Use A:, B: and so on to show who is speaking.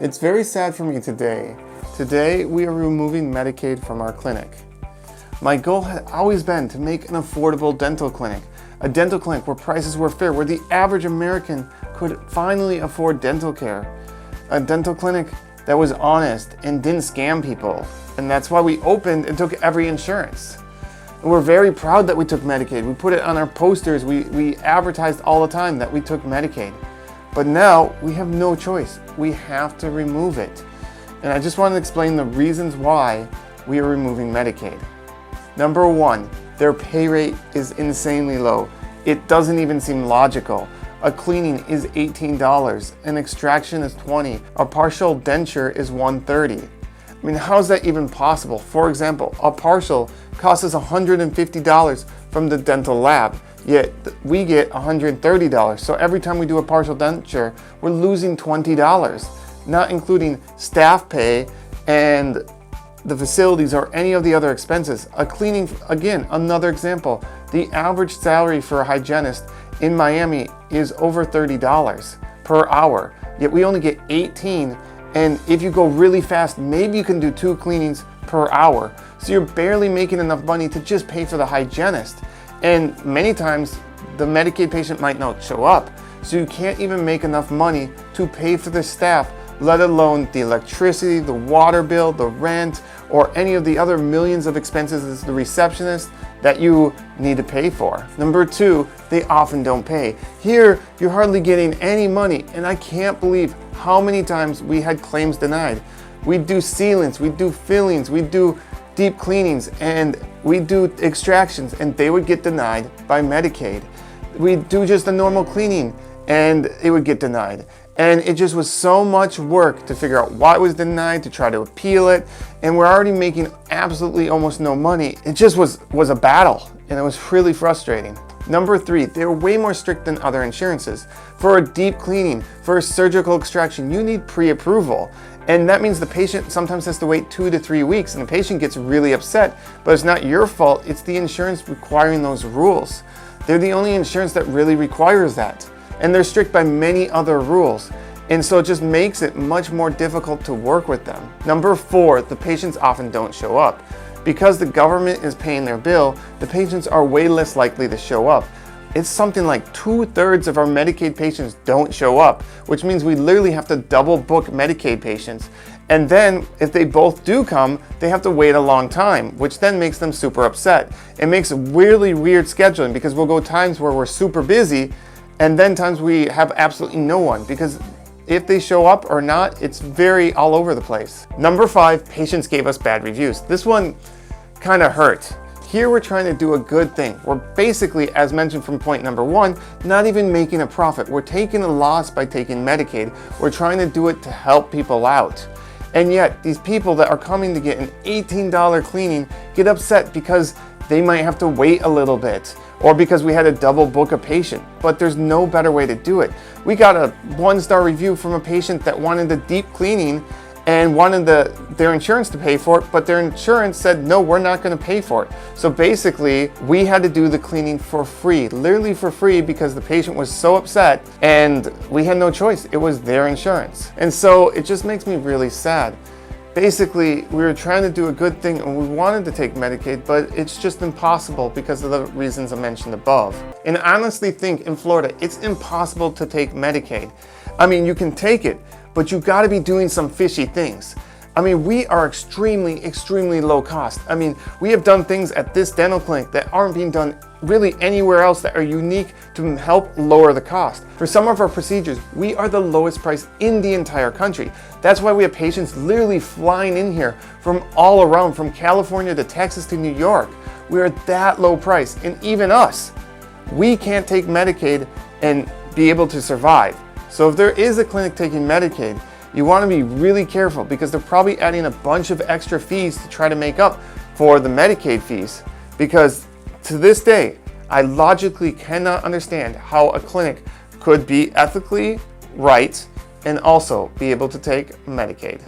A: It's very sad for me today. Today we are removing Medicaid from our clinic. My goal had always been to make an affordable dental clinic. A dental clinic where prices were fair, where the average American could finally afford dental care. A dental clinic that was honest and didn't scam people. And that's why we opened and took every insurance. And we're very proud that we took Medicaid. We put it on our posters. We advertised all the time that we took Medicaid. But now we have no choice. We have to remove it. And I just want to explain the reasons why we are removing Medicaid. Number one, their pay rate is insanely low. It doesn't even seem logical. A cleaning is $18, an extraction is $20, a partial denture is $130. I mean, how is that even possible? For example, a partial costs us $150 from the dental lab, yet we get $130. So every time we do a partial denture, we're losing $20, not including staff pay and the facilities or any of the other expenses. A cleaning, again, another example. The average salary for a hygienist in Miami is over $30 per hour, yet we only get 18. And if you go really fast, maybe you can do 2 cleanings per hour. So you're barely making enough money to just pay for the hygienist. And many times the Medicaid patient might not show up. So you can't even make enough money to pay for the staff, let alone the electricity, the water bill, the rent, or any of the other millions of expenses as the receptionist that you need to pay for. Number two, they often don't pay. Here, you're hardly getting any money, and I can't believe how many times we had claims denied. We do sealants, we do fillings, we do deep cleanings, and we do extractions, and they would get denied by Medicaid. We do just a normal cleaning, and it would get denied. And it just was so much work to figure out why it was denied, to try to appeal it, and we're already making absolutely almost no money. It just was a battle, and it was really frustrating. Number three, they're way more strict than other insurances. For a deep cleaning, for a surgical extraction, you need pre-approval. And that means the patient sometimes has to wait 2 to 3 weeks, and the patient gets really upset. But it's not your fault, it's the insurance requiring those rules. They're the only insurance that really requires that. And they're strict by many other rules. And so it just makes it much more difficult to work with them. Number four, the patients often don't show up. Because the government is paying their bill, the patients are way less likely to show up. It's something like 2/3 of our Medicaid patients don't show up, which means we literally have to double book Medicaid patients. And then if they both do come, they have to wait a long time, which then makes them super upset. It makes really weird scheduling because we'll go times where we're super busy and then times we have absolutely no one, because if they show up or not, it's very all over the place. Number five, patients gave us bad reviews. This one kind of hurt. Here we're trying to do a good thing. We're basically, as mentioned from point number one, not even making a profit. We're taking a loss by taking Medicaid. We're trying to do it to help people out. And yet, these people that are coming to get an $18 cleaning get upset because they might have to wait a little bit, or because we had to double book a patient. But there's no better way to do it. We got a 1-star review from a patient that wanted a deep cleaning and wanted their insurance to pay for it, but their insurance said, no, we're not going to pay for it. So basically, we had to do the cleaning for free, literally for free, because the patient was so upset and we had no choice. It was their insurance. And so it just makes me really sad. Basically, we were trying to do a good thing and we wanted to take Medicaid, but it's just impossible because of the reasons I mentioned above. And I honestly think in Florida, it's impossible to take Medicaid. I mean, you can take it, but you've got to be doing some fishy things. I mean, we are extremely low cost. I mean, we have done things at this dental clinic that aren't being done really anywhere else that are unique to help lower the cost. For some of our procedures, we are the lowest price in the entire country. That's why we have patients literally flying in here from all around, from California to Texas to New York. We are that low price, and even us, we can't take Medicaid and be able to survive. So if there is a clinic taking Medicaid, you want to be really careful because they're probably adding a bunch of extra fees to try to make up for the Medicaid fees. Because to this day, I logically cannot understand how a clinic could be ethically right and also be able to take Medicaid.